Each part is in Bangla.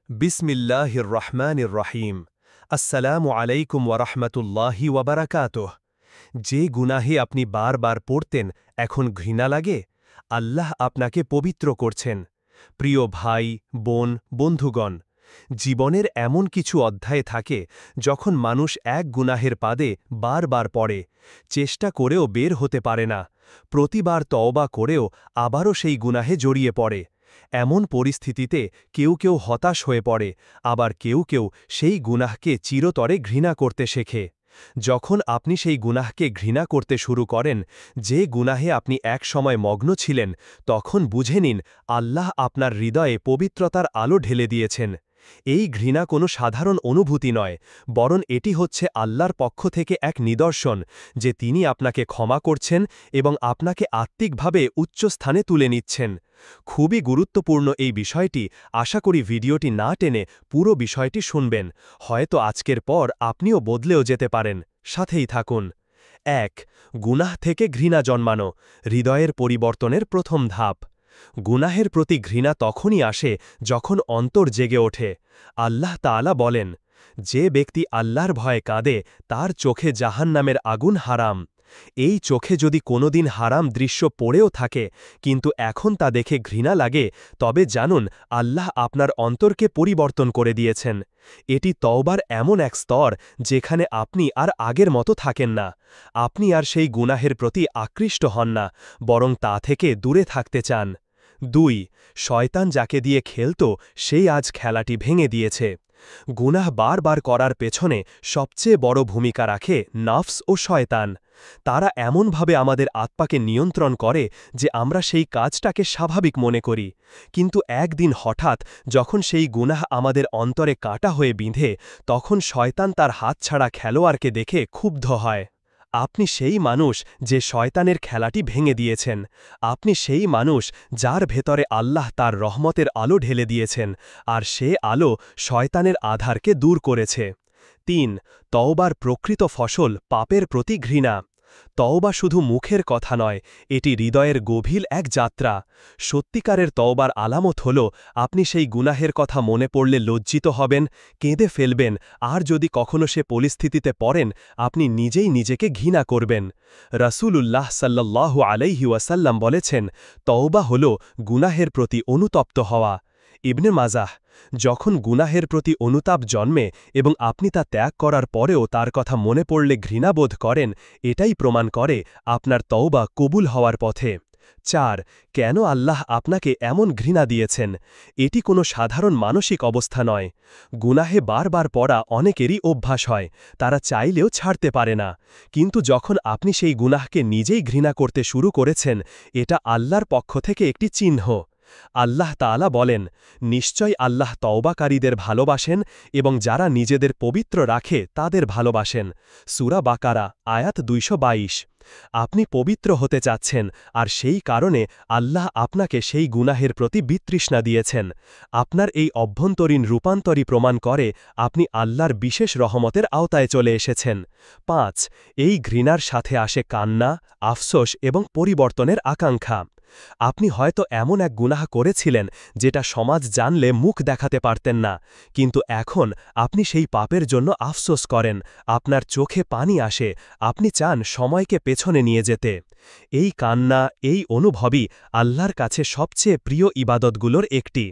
বিসমিল্লাহির রহমানির রহিম। আসসালামু আলাইকুম ওয়ারহমতুল্লাহি ওয়াবারাকাতুহ। যে গুনাহে আপনি বারবার পড়তেন এখন ঘৃণা লাগে, আল্লাহ আপনাকে পবিত্র করছেন। প্রিয় ভাই, বোন, বন্ধুগণ, জীবনের এমন কিছু অধ্যায় থাকে যখন মানুষ এক গুনাহের পাদে বারবার পড়ে, চেষ্টা করেও বের হতে পারে না, প্রতিবার তওবা করেও আবারও সেই গুনাহে জড়িয়ে পড়ে। এমন পরিস্থিতিতে কেউ কেউ হতাশ হয়ে পড়ে, আবার কেউ কেউ সেই গুনাহকে চিরতরে ঘৃণা করতে শেখে। যখন আপনি সেই গুনাহকে ঘৃণা করতে শুরু করেন, যে গুনাহে আপনি এক সময় মগ্ন ছিলেন, তখন বুঝে নিন আল্লাহ আপনার হৃদয়ে পবিত্রতার আলো ঢেলে দিয়েছেন। এই ঘৃণা কোনো সাধারণ অনুভূতি নয়, বরং এটি হচ্ছে আল্লাহর পক্ষ থেকে এক নিদর্শন যে তিনি আপনাকে ক্ষমা করছেন এবং আপনাকে আত্মিকভাবে উচ্চ স্থানে তুলে নিচ্ছেন। খুবই গুরুত্বপূর্ণ এই বিষয়টি, আশা করি ভিডিওটি না টেনে পুরো বিষয়টি শুনবেন, হয়তো আজকের পর আপনিও বদলেও যেতে পারেন। সাথেই থাকুন। ১. গুনাহ থেকে ঘৃণা জন্মানো, হৃদয়ের পরিবর্তনের প্রথম ধাপ। গুনাহের প্রতি ঘৃণা তখনই আসে যখন অন্তর জেগে ওঠে। আল্লাহ তাআলা বলেন, যে ব্যক্তি আল্লাহর ভয়ে কাঁদে তার চোখে জাহান্নামের আগুন হারাম। এই চোখে যদি কোনোদিন হারাম দৃশ্য পড়েও থাকে কিন্তু এখন তা দেখে ঘৃণা লাগে, তবে জানুন আল্লাহ আপনার অন্তরকে পরিবর্তন করে দিয়েছেন। এটি তওবার এমন এক স্তর যেখানে আপনি আর আগের মতো থাকেন না। আপনি আর সেই গুনাহের প্রতি আকৃষ্ট হন না, বরং তা থেকে দূরে থাকতে চান। ২. শয়তান যাকে দিয়ে খেলত সেই আজ খেলাটি ভেঙে দিয়েছে। গুনাহ বারবার করার পেছনে সবচেয়ে বড় ভূমিকা রাখে নফস ও শয়তান। তারা এমনভাবে আমাদের আত্মাকে নিয়ন্ত্রণ করে যে আমরা সেই কাজটাকে স্বাভাবিক মনে করি, কিন্তু একদিন হঠাৎ যখন সেই গুনাহ আমাদের অন্তরে কাটা হয়ে বিঁধে, তখন শয়তান তার হাতছাড়া খেলোয়াড়কে দেখে ক্ষুব্ধ হয়। আপনি সেই মানুষ যে শয়তানের খেলাটি ভেঙে দিয়েছেন। আপনি সেই মানুষ যার ভেতরে আল্লাহ তার রহমতের আলো ঢেলে দিয়েছেন, আর সে আলো শয়তানের আধারকে দূর করেছে। ৩. তওবার প্রকৃত ফসল পাপের প্রতি ঘৃণা। তওবা শুধু মুখের কথা নয়, এটি হৃদয়ের গভীর এক যাত্রা। সত্যিকারের তওবার আলামত হল আপনি সেই গুনাহের কথা মনে পড়লে লজ্জিত হবেন, কেঁদে ফেলবেন, আর যদি কখনো সে পরিস্থিতিতে পড়েন আপনি নিজেই নিজেকে ঘৃণা করবেন। রাসূলুল্লাহ সাল্লাল্লাহু আলাইহি ওয়াসাল্লাম বলেছেন, তওবা হল গুনাহের প্রতি অনুতপ্ত হওয়া। ইবনে মাজাহ। যখন গুনাহের প্রতি অনুতাপ জন্মে এবং আপনি তা ত্যাগ করার পরেও তার কথা মনে পড়লে ঘৃণাবোধ করেন, এটাই প্রমাণ করে আপনার তওবা কবুল হওয়ার পথে। ৪. কেন আল্লাহ আপনাকে এমন ঘৃণা দিয়েছেন? এটি কোনো সাধারণ মানসিক অবস্থা নয়। গুনাহে বারবার পড়া অনেকেরই অভ্যাস হয়, তারা চাইলেও ছাড়তে পারে না। কিন্তু যখন আপনি সেই গুনাহকে নিজেই ঘৃণা করতে শুরু করেছেন, এটা আল্লাহর পক্ষ থেকে একটি চিহ্ন। আল্লাহ তাআলা বলেন, নিশ্চয় আল্লাহ তওবাকারীদের ভালোবাসেন এবং যারা নিজেদের পবিত্র রাখে তাদের ভালোবাসেন। সূরা বাকারা, আয়াত ২২২। আপনি পবিত্র হতে চাচ্ছেন, আর সেই কারণে আল্লাহ আপনাকে সেই গুনাহের প্রতি বিতৃষ্ণা দিয়েছেন। আপনার এই অভ্যন্তরীণ রূপান্তরই প্রমাণ করে আপনি আল্লাহর বিশেষ রহমতের আওতায় চলে এসেছেন। ৫. এই ঘৃণার সাথে আসে কান্না, আফসোস এবং পরিবর্তনের আকাঙ্ক্ষা। আপনি হয়তো এমন এক গুনাহ করেছিলেন যেটা সমাজ জানলে মুখ দেখাতে পারতেন না, কিন্তু এখন আপনি সেই পাপের জন্য আফসোস করেন, আপনার চোখে পানি আসে, আপনি চান সময়কে পেছনে নিয়ে যেতে। এই কান্না, এই অনুভবই আল্লাহর কাছে সবচেয়ে প্রিয় ইবাদতগুলোর একটি।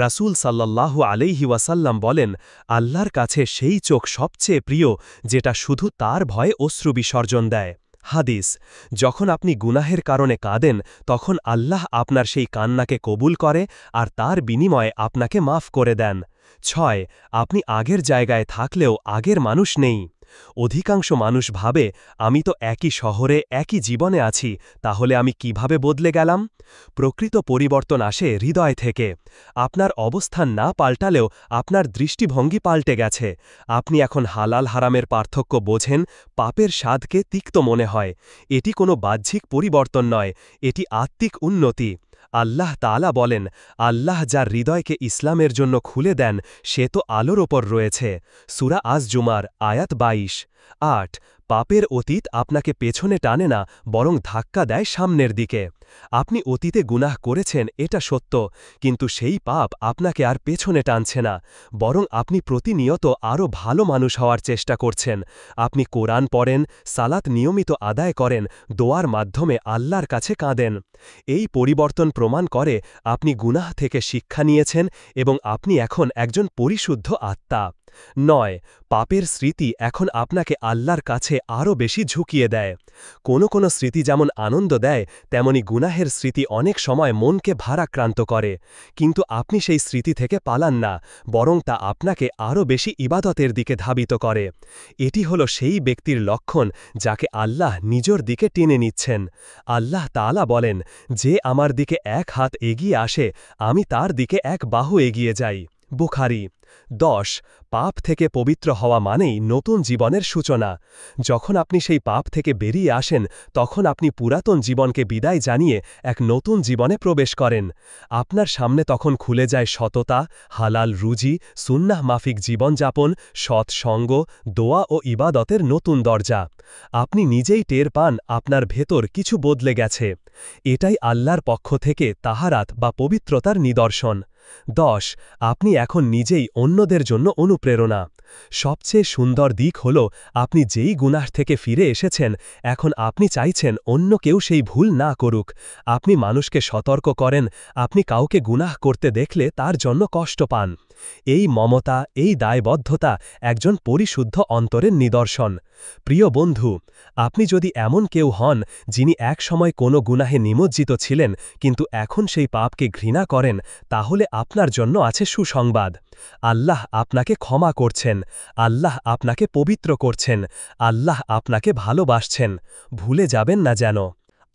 রাসূল সাল্লাল্লাহু আলাইহি ওয়াসাল্লাম বলেন, আল্লাহর কাছে সেই চোখ সবচেয়ে প্রিয় যেটা শুধু তার ভয়ে অশ্রু বিসর্জন দেয়। হাদিস। যখন আপনি গুনাহের কারণে কাঁদেন, তখন আল্লাহ আপনার সেই কান্নাকে কবুল করে আর তার বিনিময়ে আপনাকে মাফ করে দেন। ৬. আপনি আগের জায়গায় থাকলেও আগের মানুষ নেই। অধিকাংশ মানুষ ভাবে, আমি তো একই শহরে একই জীবনে আছি, তাহলে আমি কিভাবে বদলে গেলাম? প্রকৃত পরিবর্তন আসে হৃদয় থেকে। আপনার অবস্থান না পাল্টালেও আপনার দৃষ্টিভঙ্গি পাল্টে গেছে। আপনি এখন হালাল হারামের পার্থক্য বোঝেন, পাপের স্বাদকে তিক্ত মনে হয়। এটি কোনো বাহ্যিক পরিবর্তন নয়, এটি আত্মিক উন্নতি। আল্লাহ তাআলা বলেন, আল্লাহ যার হৃদয়কে ইসলামের জন্য খুলে দেন সে তো আলোর ওপর রয়েছে। সূরা আজ জুমার, আয়াত ২২। ৮ পাপের অতীত আপনাকে পেছনে টানে না, বরং ধাক্কা দেয় সামনের দিকে। আপনি অতীতে গুনাহ করেছেন, এটা সত্য, কিন্তু সেই পাপ আপনাকে আর পেছনে টানছে না, বরং আপনি প্রতিনিয়ত আরও ভালো মানুষ হওয়ার চেষ্টা করছেন। আপনি কোরআন পড়েন, সালাত নিয়মিত আদায় করেন, দোয়ার মাধ্যমে আল্লাহর কাছে কাঁদেন। এই পরিবর্তন প্রমাণ করে আপনি গুনাহ থেকে শিক্ষা নিয়েছেন এবং আপনি এখন একজন পরিশুদ্ধ আত্মা। ৯ পাপের স্মৃতি এখন আপনাকে আল্লাহর কাছে আরও বেশি ঝুঁকিয়ে দেয়। কোনো স্মৃতি যেমন আনন্দ দেয়, তেমনি গুনাহের স্মৃতি অনেক সময় মনকে ভারাক্রান্ত করে। কিন্তু আপনি সেই স্মৃতি থেকে পালান না, বরং তা আপনাকে আরও বেশি ইবাদতের দিকে ধাবিত করে। এটি হলো সেই ব্যক্তির লক্ষণ যাকে আল্লাহ নিজের দিকে টেনে নিচ্ছেন। আল্লাহ তাআলা বলেন, যে আমার দিকে এক হাত এগিয়ে আসে, আমি তার দিকে এক বাহু এগিয়ে যাই। বুখারী। ১০ পাপ থেকে পবিত্র হওয়া মানেই নতুন জীবনের সূচনা। যখন আপনি সেই পাপ থেকে বেরিয়ে আসেন, তখন আপনি পুরাতন জীবনকে বিদায় জানিয়ে এক নতুন জীবনে প্রবেশ করেন। আপনার সামনে তখন খুলে যায় সততা, হালাল রুজি, সুন্নাহ মাফিক জীবনযাপন, সৎসঙ্গ, দোয়া ও ইবাদতের নতুন দরজা। আপনি নিজেই টের পান আপনার ভেতর কিছু বদলে গেছে। এটাই আল্লাহর পক্ষ থেকে তাহারাত বা পবিত্রতার নিদর্শন। ১০ আপনি এখন নিজেই অন্যদের জন্য অনুপ্রেরণা। সবচেয়ে সুন্দর দিক হল, আপনি যেই গুনাহ থেকে ফিরে এসেছেন, এখন আপনি চাইছেন অন্য কেউ সেই ভুল না করুক। আপনি মানুষকে সতর্ক করেন, আপনি কাউকে গুনাহ করতে দেখলে তার জন্য কষ্ট পান। এই মমতা, এই দায়বদ্ধতা একজন পরিশুদ্ধ অন্তরের নিদর্শন। প্রিয় বন্ধু, আপনি যদি এমন কেউ হন যিনি একসময় কোনো গুনাহে নিমজ্জিত ছিলেন কিন্তু এখন সেই পাপকে ঘৃণা করেন, তাহলে আপনার জন্য আছে সুসংবাদ। আল্লাহ আপনাকে ক্ষমা করছেন, আল্লাহ আপনাকে পবিত্র করছেন, আল্লাহ আপনাকে ভালোবাসছেন। ভুলে যাবেন না যেন।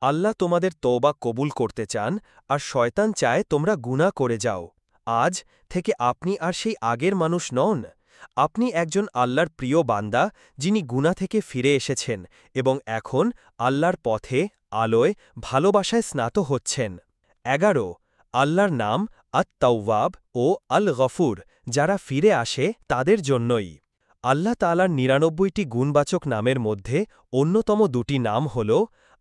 আল্লাহ তোমাদের তওবা কবুল করতে চান, আর শয়তান চায় তোমরা গুনাহ করে যাও। আজ থেকে আপনি আর সেই আগের মানুষ নন। আপনি একজন আল্লাহর প্রিয় বান্দা, যিনি গুনাহ থেকে ফিরে এসেছেন এবং এখন আল্লাহর পথে, আলোয়, ভালোবাসায় স্নাত হচ্ছেন। ১১ আল্লাহর নাম আত-তাওয়াব ও আল-গফুর, যারা ফিরে আসে তাদের জন্যই। আল্লাহ তাআলার ৯৯টি গুণবাচক নামের মধ্যে অন্যতম দুটি নাম হল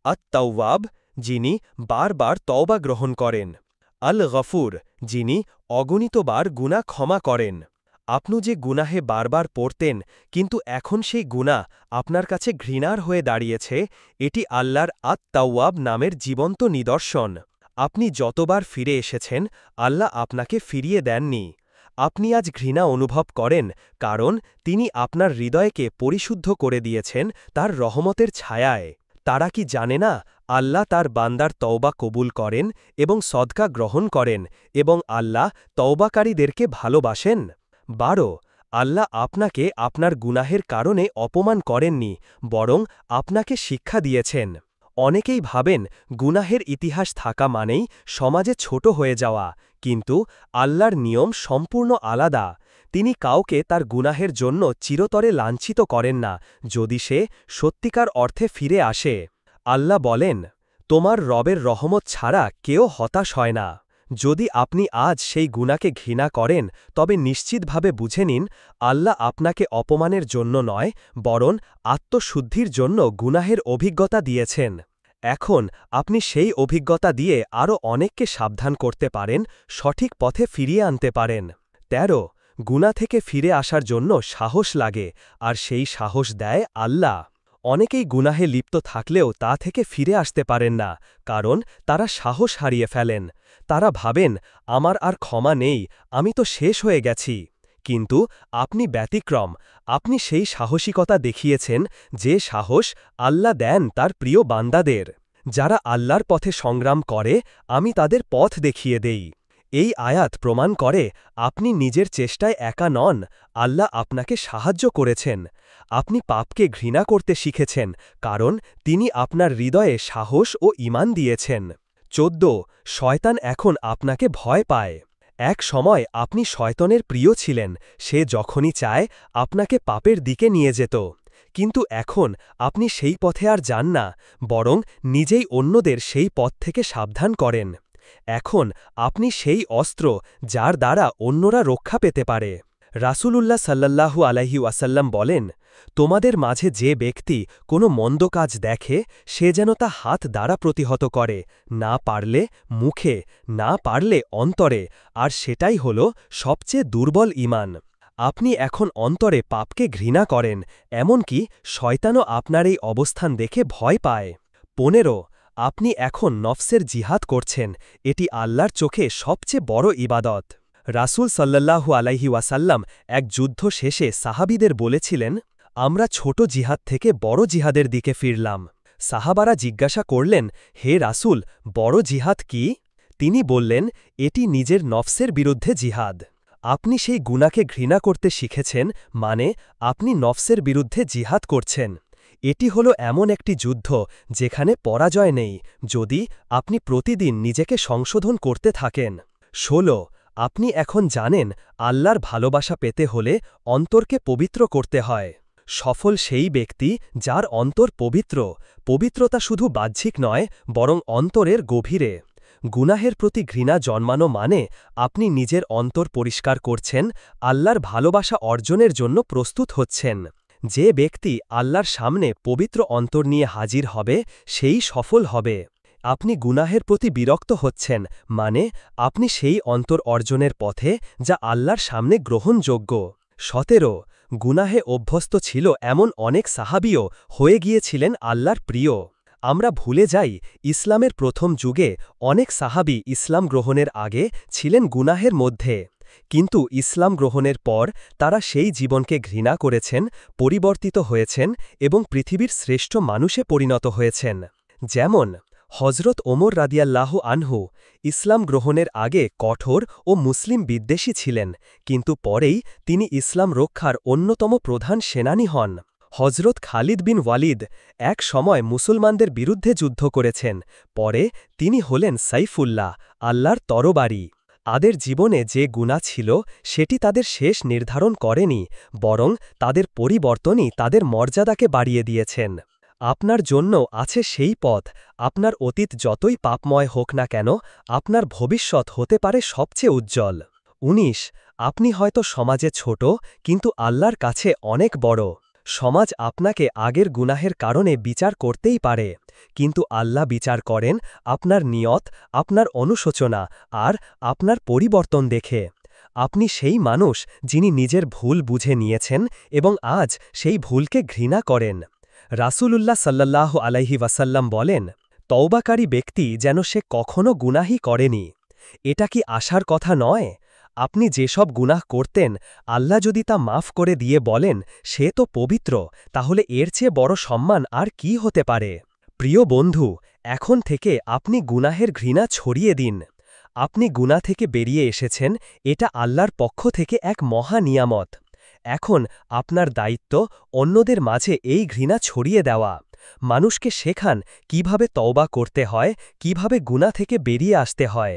আত-তাওয়াব, যিনি বারবার তওবা গ্রহণ করেন, আল-গফুর, যিনি অগণিতবার গুনাহ ক্ষমা করেন। আপনি যে গুনাহে বারবার পড়তেন, কিন্তু এখন সেই গুনাহ আপনার কাছে ঘৃণার হয়ে দাঁড়িয়েছে, এটি আল্লাহর আত-তাওয়াব নামের জীবন্ত নিদর্শন। আপনি যতবার ফিরে এসেছেন, আল্লাহ আপনাকে ফিরিয়ে দেননি। আপনি আজ ঘৃণা অনুভব করেন, কারণ তিনি আপনার হৃদয়কে পরিশুদ্ধ করে দিয়েছেন তার রহমতের ছায়ায়। তারা কি জানে না, আল্লাহ তার বান্দার তওবা কবুল করেন এবং সদকা গ্রহণ করেন, এবং আল্লাহ তওবাকারীদেরকে ভালোবাসেন? ১২ আল্লাহ আপনাকে আপনার গুনাহের কারণে অপমান করেননি, বরং আপনাকে শিক্ষা দিয়েছেন। অনেকেই ভাবেন গুনাহের ইতিহাস থাকা মানেই সমাজে ছোট হয়ে যাওয়া, কিন্তু আল্লাহর নিয়ম সম্পূর্ণ আলাদা। তিনি কাউকে তার গুনাহের জন্য চিরতরে লাঞ্ছিত করেন না, যদি সে সত্যিকার অর্থে ফিরে আসে। আল্লাহ বলেন, তোমার রবের রহমত ছাড়া কেউ হতাশ হয় না। যদি আপনি আজ সেই গুনাহকে ঘৃণা করেন, তবে নিশ্চিতভাবে বুঝে নিন, আল্লাহ আপনাকে অপমানের জন্য নয়, বরং আত্মশুদ্ধির জন্য গুনাহের অভিজ্ঞতা দিয়েছেন। এখন আপনি সেই অভিজ্ঞতা দিয়ে আরও অনেককে সাবধান করতে পারেন, সঠিক পথে ফিরিয়ে আনতে পারেন। ১৩ গুনাহ থেকে ফিরে আসার জন্য সাহস লাগে, আর সেই সাহস দেয় আল্লাহ। অনেকেই গুনাহে লিপ্ত থাকলেও তা থেকে ফিরে আসতে পারেন না, কারণ তারা সাহস হারিয়ে ফেলেন। তারা ভাবেন, আমার আর ক্ষমা নেই, আমি তো শেষ হয়ে গেছি। কিন্তু আপনি ব্যতিক্রম। আপনি সেই সাহসিকতা দেখিয়েছেন, যে সাহস আল্লাহ দেন তার প্রিয় বান্দাদের। যারা আল্লাহর পথে সংগ্রাম করে, আমি তাদের পথ দেখিয়ে দেই। এই আয়াত প্রমাণ করে আপনি নিজের চেষ্টায় একা নন, আল্লাহ আপনাকে সাহায্য করেছেন। আপনি পাপকে ঘৃণা করতে শিখেছেন, কারণ তিনি আপনার হৃদয়ে সাহস ও ঈমান দিয়েছেন। ১৪ শয়তান এখন আপনাকে ভয় পায়। এক সময় আপনি শয়তানের প্রিয় ছিলেন, সে যখনই চায় আপনাকে পাপের দিকে নিয়ে যেত। কিন্তু এখন আপনি সেই পথে আর যান না, বরং নিজেই অন্যদের সেই পথ থেকে সাবধান করেন। এখন আপনি সেই অস্ত্র, যার দ্বারা অন্যরা রক্ষা পেতে পারে। রাসূলুল্লাহ সাল্লাল্লাহু আলাইহি ওয়াসাল্লাম বলেন, তোমাদের মাঝে যে ব্যক্তি কোনো মন্দ কাজ দেখে সে যেন তা হাত দ্বারা প্রতিহত করে, না পারলে মুখে, না পারলে অন্তরে, আর সেটাই হল সবচেয়ে দুর্বল ঈমান। আপনি এখন অন্তরে পাপকে ঘৃণা করেন, এমনকি শয়তানও আপনার এই অবস্থান দেখে ভয় পায়। 15 আপনি এখন নফসের জিহাদ করছেন, এটি আল্লাহর চোখে সবচেয়ে বড় ইবাদত। রাসূল সাল্লাল্লাহু আলাইহি ওয়াসাল্লাম এক যুদ্ধ শেষে সাহাবীদের বলেছিলেন, আমরা ছোট জিহাদ থেকে বড় জিহাদের দিকে ফিরলাম। সাহাবারা জিজ্ঞাসা করলেন, হে রাসূল, বড় জিহাদ কি? তিনি বললেন, এটি নিজের নফসের বিরুদ্ধে জিহাদ। আপনি সেই গুনাহকে ঘৃণা করতে শিখেছেন, মানে আপনি নফসের বিরুদ্ধে জিহাদ করছেন। এটি হল এমন একটি যুদ্ধ যেখানে পরাজয় নেই, যদি আপনি প্রতিদিন নিজেকে সংশোধন করতে থাকেন। 16 আপনি এখন জানেন আল্লাহর ভালোবাসা পেতে হলে অন্তরকে পবিত্র করতে হয়। সফল সেই ব্যক্তি যার অন্তর পবিত্র। পবিত্রতা শুধু বাহ্যিক নয়, বরং অন্তরের গভীরে। গুনাহের প্রতি ঘৃণা জন্মানো মানে আপনি নিজের অন্তর পরিষ্কার করছেন, আল্লাহর ভালোবাসা অর্জনের জন্য প্রস্তুত হচ্ছেন। যে ব্যক্তি আল্লাহর সামনে পবিত্র অন্তর নিয়ে হাজির হবে সেই সফল হবে। আপনি গুনাহের প্রতি বিরক্ত হচ্ছেন, মানে আপনি সেই অন্তর অর্জনের পথে যা আল্লাহর সামনে গ্রহণযোগ্য। 17 গুনাহে অভ্যস্ত ছিল এমন অনেক সাহাবীও হয়ে গিয়েছিলেন আল্লাহর প্রিয়। আমরা ভুলে যাই ইসলামের প্রথম যুগে অনেক সাহাবী ইসলাম গ্রহণের আগে ছিলেন গুনাহের মধ্যে, কিন্তু ইসলাম গ্রহণের পর তারা সেই জীবনকে ঘৃণা করেছেন, পরিবর্তিত হয়েছেন এবং পৃথিবীর শ্রেষ্ঠ মানুষে পরিণত হয়েছেন। যেমন হজরত ওমর রাদিয়াল্লাহু আনহু ইসলাম গ্রহণের আগে কঠোর ও মুসলিম বিদ্বেষী ছিলেন, কিন্তু পরেই তিনি ইসলাম রক্ষার অন্যতম প্রধান সেনানী হন। হজরত খালিদ বিন ওয়ালিদ এক সময় মুসলমানদের বিরুদ্ধে যুদ্ধ করেছেন, পরে তিনি হলেন সাইফুল্লাহ, আল্লাহর তরবারি। তাদের জীবনে যে গুনাহ ছিল সেটি তাদের শেষ নির্ধারণ করেনি, বরং তাদের পরিবর্তনই তাদের মর্যাদাকে বাড়িয়ে দিয়েছেন। আপনার জন্য আছে সেই পথ, আপনার অতীত যতই পাপময় হোক না কেন, আপনার ভবিষ্যৎ হতে পারে সবচেয়ে উজ্জ্বল। 19 আপনি হয়তো সমাজে ছোট, কিন্তু আল্লাহর কাছে অনেক বড়। সমাজ আপনাকে আগের গুনাহের কারণে বিচার করতেই পারে, কিন্তু আল্লাহ বিচার করেন আপনার নিয়ত, আপনার অনুশোচনা আর আপনার পরিবর্তন দেখে। আপনি সেই মানুষ যিনি নিজের ভুল বুঝে নিয়েছেন এবং আজ সেই ভুলকে ঘৃণা করেন। রাসূলুল্লাহ সাল্লাল্লাহু আলাইহি ওয়াসাল্লাম বলেন, তওবাকারী ব্যক্তি যেন সে কখনো গুনাহই করেনি। এটা কি আশার কথা নয়? আপনি যেসব গুনাহ করতেন, আল্লাহ যদি তা মাফ করে দিয়ে বলেন সে তো পবিত্র, তাহলে এর চেয়ে বড় সম্মান আর কি হতে পারে? প্রিয় বন্ধু, এখন থেকে আপনি গুনাহের ঘৃণা ছড়িয়ে দিন। আপনি গুনাহ থেকে বেরিয়ে এসেছেন, এটা আল্লাহর পক্ষ থেকে এক মহা নিয়ামত। এখন আপনার দায়িত্ব অন্যদের মাঝে এই ঘৃণা ছড়িয়ে দেওয়া। মানুষকে শেখান কিভাবে তওবা করতে হয়, কিভাবে গুনাহ থেকে বেরিয়ে আসতে হয়।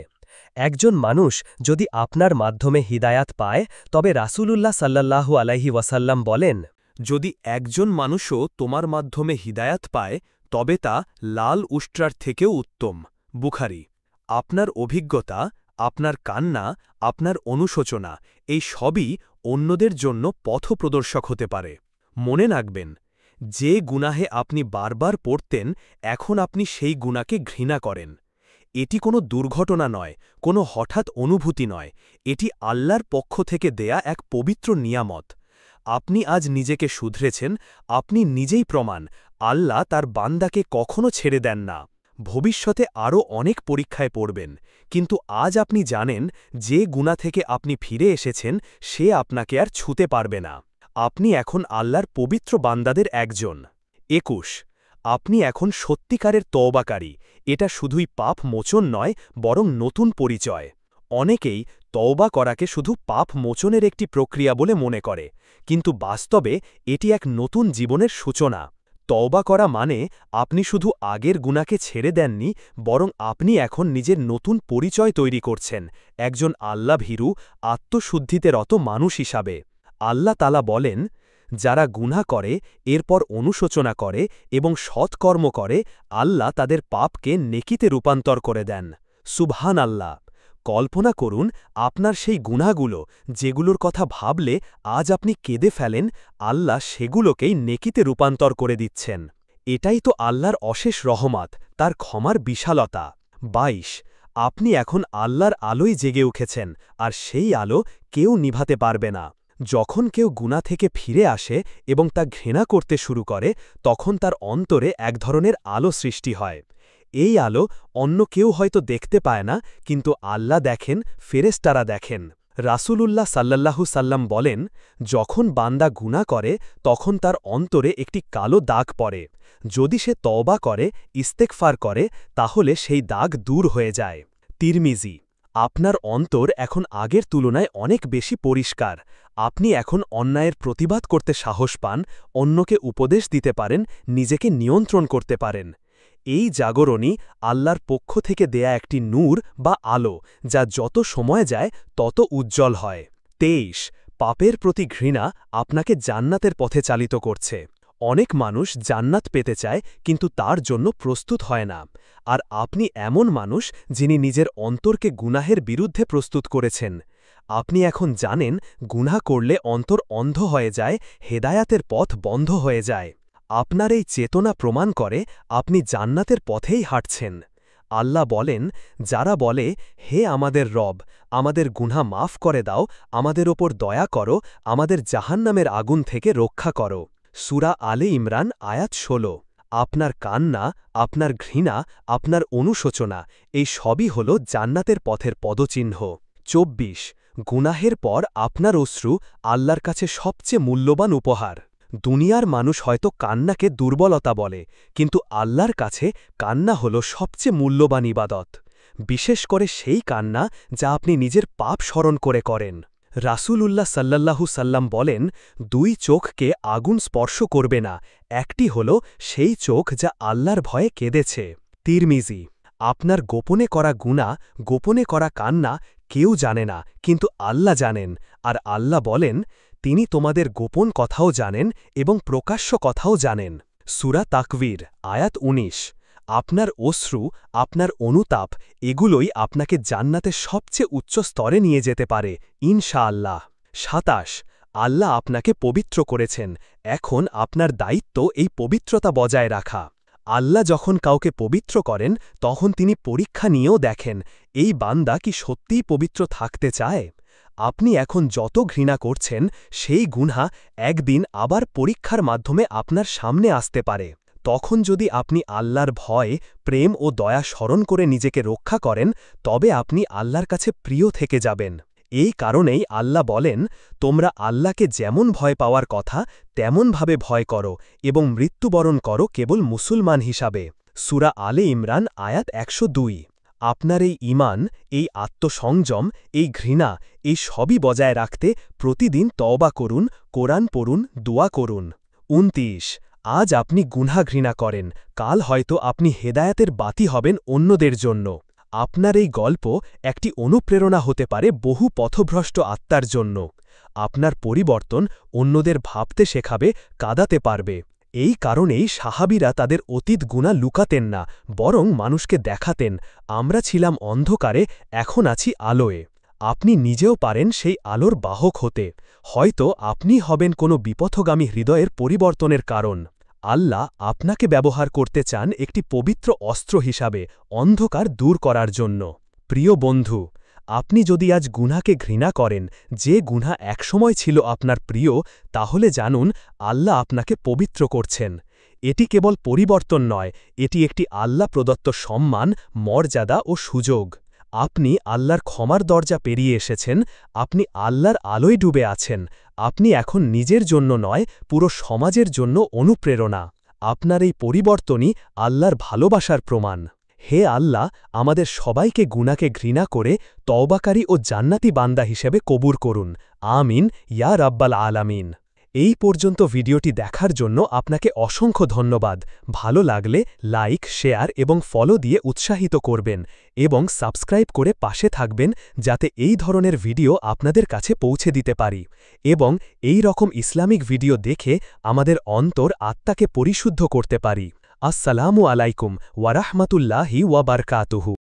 একজন মানুষ যদি আপনার মাধ্যমে হিদায়াত পায়, তবে রাসূলুল্লাহ সাল্লাল্লাহু আলাইহি ওয়াসাল্লাম বলেন, যদি একজন মানুষও তোমার মাধ্যমে হিদায়াত পায়, তবে তা লাল উষ্ট্রার থেকেও উত্তম। বুখারী। আপনার অভিজ্ঞতা, আপনার কান্না, আপনার অনুশোচনা, এই সবই অন্যদের জন্য পথপ্রদর্শক হতে পারে। মনে রাখবেন, যে গুনাহে আপনি বারবার পড়তেন, এখন আপনি সেই গুনাহকে ঘৃণা করেন। এটি কোনো দুর্ঘটনা নয়, কোনো হঠাৎ অনুভূতি নয়, এটি আল্লাহর পক্ষ থেকে দেয়া এক পবিত্র নিয়ামত। আপনি আজ নিজেকে শুধরেছেন, আপনি নিজেই প্রমাণ, আল্লাহ তার বান্দাকে কখনো ছেড়ে দেন না। ভবিষ্যতে আরও অনেক পরীক্ষায় পড়বেন, কিন্তু আজ আপনি জানেন যে গুনাহ থেকে আপনি ফিরে এসেছেন সে আপনাকে আর ছুঁতে পারবে না। আপনি এখন আল্লাহর পবিত্র বান্দাদের একজন। 21 আপনি এখন সত্যিকারের তওবাকারী। এটা শুধুই পাপ মোচন নয়, বরং নতুন পরিচয়। অনেকেই তওবা করাকে শুধু পাপ মোচনের একটি প্রক্রিয়া বলে মনে করে, কিন্তু বাস্তবে এটি এক নতুন জীবনের সূচনা। তওবা করা মানে আপনি শুধু আগের গুনাহকে ছেড়ে দেননি, বরং আপনি এখন নিজের নতুন পরিচয় তৈরি করছেন, একজন আল্লাহভীরু, আত্মশুদ্ধিতে রত মানুষ হিসাবে। আল্লাহ তাআলা বলেন, যারা গুনাহ করে, এরপর অনুশোচনা করে এবং সৎকর্ম করে, আল্লাহ তাদের পাপকে নেকিতে রূপান্তর করে দেন। সুবহানাল্লাহ। কল্পনা করুন আপনার সেই গুনাহগুলো যেগুলোর কথা ভাবলে আজ আপনি কেঁদে ফেলেন, আল্লাহ সেগুলোকেই নেকিতে রূপান্তর করে দিচ্ছেন। এটাই তো আল্লাহর অশেষ রহমত, তার ক্ষমার বিশালতা। ২২ আপনি এখন আল্লাহর আলোয় জেগে উঠেছেন, আর সেই আলো কেউ নিভাতে পারবে না। যখন কেউ গুনাহ থেকে ফিরে আসে এবং তা ঘৃণা করতে শুরু করে, তখন তার অন্তরে এক ধরনের আলো সৃষ্টি হয়। এই আলো অন্য কেউ হয়তো দেখতে পায় না, কিন্তু আল্লাহ দেখেন, ফেরেশতারা দেখেন। রাসূলুল্লাহ সাল্লাল্লাহু সাল্লাম বলেন, যখন বান্দা গুনাহ করে তখন তার অন্তরে একটি কালো দাগ পড়ে। যদি সে তওবা করে, ইস্তেগফার করে, তাহলে সেই দাগ দূর হয়ে যায়। তিরমিজি আপনার অন্তর এখন আগের তুলনায় অনেক বেশি পরিষ্কার। আপনি এখন অন্যায়ের প্রতিবাদ করতে সাহস পান, অন্যকে উপদেশ দিতে পারেন, নিজেকে নিয়ন্ত্রণ করতে পারেন। এই জাগরণই আল্লাহর পক্ষ থেকে দেয়া একটি নূর বা আলো, যা যত সময় যায় তত উজ্জ্বল হয়। ২৩ পাপের প্রতি ঘৃণা আপনাকে জান্নাতের পথে চালিত করছে। অনেক মানুষ জান্নাত পেতে চায়, কিন্তু তার জন্য প্রস্তুত হয় না। আর আপনি এমন মানুষ যিনি নিজের অন্তরকে গুনাহের বিরুদ্ধে প্রস্তুত করেছেন। আপনি এখন জানেন গুনাহ করলে অন্তর অন্ধ হয়ে যায়, হেদায়াতের পথ বন্ধ হয়ে যায়। আপনার এই চেতনা প্রমাণ করে আপনি জান্নাতের পথেই হাঁটছেন। আল্লাহ বলেন, যারা বলে, হে আমাদের রব, আমাদের গুনাহ মাফ করে দাও, আমাদের ওপর দয়া করো, আমাদের জাহান্নামের আগুন থেকে রক্ষা করো। সূরা আলে ইমরান আয়াত ১৬। আপনার কান্না, আপনার ঘৃণা, আপনার অনুশোচনা, এই সবই হল জান্নাতের পথের পদচিহ্ন। ২৪ গুনাহের পর আপনার অশ্রু আল্লাহর কাছে সবচেয়ে মূল্যবান উপহার। দুনিয়ার মানুষ হয়তো কান্নাকে দুর্বলতা বলে, কিন্তু আল্লাহর কাছে কান্না হল সবচেয়ে মূল্যবান ইবাদত। বিশেষ করে সেই কান্না যা আপনি নিজের পাপ স্মরণ করে করেন। রাসূলুল্লাহ সাল্লাল্লাহু সাল্লাম বলেন, ২ চোখকে আগুন স্পর্শ করবে না, একটি হল সেই চোখ যা আল্লাহর ভয়ে কেঁদেছে। তিরমিজি আপনার গোপনে করা গুনাহ, গোপনে করা কান্না কেউ জানে না, কিন্তু আল্লাহ জানেন। আর আল্লাহ বলেন, তিনি তোমাদের গোপন কথাও জানেন এবং প্রকাশ্য কথাও জানেন। সূরা তাকবীর আয়াত ১৯ আপনার অশ্রু, আপনার অনুতাপ, এগুলোই আপনাকে জান্নাতের সবচেয়ে উচ্চ স্তরে নিয়ে যেতে পারে, ইনশাআল্লাহ। ২৭ আল্লাহ আপনাকে পবিত্র করেছেন, এখন আপনার দায়িত্ব এই পবিত্রতা বজায় রাখা। আল্লাহ যখন কাউকে পবিত্র করেন, তখন তিনি পরীক্ষা নিয়েও দেখেন, এই বান্দা কি সত্যিই পবিত্র থাকতে চায়। আপনি এখন যত ঘৃণা করছেন, সেই গুনাহ একদিন আবার পরীক্ষার মাধ্যমে আপনার সামনে আসতে পারে। তখন যদি আপনি আল্লাহর ভয়, প্রেম ও দয়া স্মরণ করে নিজেকে রক্ষা করেন, তবে আপনি আল্লাহর কাছে প্রিয় থেকে যাবেন। এই কারণেই আল্লাহ বলেন, তোমরা আল্লাহকে যেমন ভয় পাওয়ার কথা তেমনভাবে ভয় করো এবং মৃত্যুবরণ করো কেবল মুসলমান হিসাবে। সূরা আলে ইমরান আয়াত ১০২ আপনার এই ঈমান, এই আত্মসংযম, এই ঘৃণা, এই সবই বজায় রাখতে প্রতিদিন তওবা করুন, কোরআন পড়ুন, দোয়া করুন। ২৯ আজ আপনি গুনাহ ঘৃণা করেন, কাল হয়তো আপনি হেদায়াতের বাতি হবেন অন্যদের জন্য। আপনার এই গল্প একটি অনুপ্রেরণা হতে পারে বহু পথভ্রষ্ট আত্মার জন্য। আপনার পরিবর্তন অন্যদের ভাবতে শেখাবে, কাঁদাতে পারবে। এই কারণেই সাহাবীরা তাদের অতীত গুনাহ লুকাতেন না, বরং মানুষকে দেখাতেন, আমরা ছিলাম অন্ধকারে, এখন আছি আলোয়। আপনি নিজেও পারেন সেই আলোর বাহক হতে। হয়তো আপনি হবেন কোনো বিপথগামী হৃদয়ের পরিবর্তনের কারণ। আল্লাহ আপনাকে ব্যবহার করতে চান একটি পবিত্র অস্ত্র হিসাবে, অন্ধকার দূর করার জন্য। প্রিয় বন্ধু, আপনি যদি আজ গুনাহকে ঘৃণা করেন, যে গুনাহ একসময় ছিল আপনার প্রিয়, তাহলে জানুন আল্লাহ আপনাকে পবিত্র করছেন। এটি কেবল পরিবর্তন নয়, এটি একটি আল্লাহ প্রদত্ত সম্মান, মর্যাদা ও সুযোগ। আপনি আল্লাহর ক্ষমার দরজা পেরিয়ে এসেছেন, আপনি আল্লাহর আলোয় ডুবে আছেন। আপনি এখন নিজের জন্য নয়, পুরো সমাজের জন্য অনুপ্রেরণা। আপনার এই পরিবর্তনই আল্লাহর ভালোবাসার প্রমাণ। হে আল্লাহ, আমাদের সবাইকে গুনাহকে ঘৃণা করে তওবাকারী ও জান্নাতি বান্দা হিসেবে কবুল করুন। আমিন ইয়া রাব্বাল আলামিন। এই পর্যন্ত ভিডিওটি দেখার জন্য আপনাকে অসংখ্য ধন্যবাদ। ভালো লাগলে লাইক, শেয়ার এবং ফলো দিয়ে উৎসাহিত করবেন এবং সাবস্ক্রাইব করে পাশে থাকবেন, যাতে এই ধরনের ভিডিও আপনাদের কাছে পৌঁছে দিতে পারি এবং এই রকম ইসলামিক ভিডিও দেখে আমাদের অন্তর আত্মাকে পরিশুদ্ধ করতে পারি। আসসালামু আলাইকুম ওয়া রাহমাতুল্লাহি ওয়া বারকাতুহু।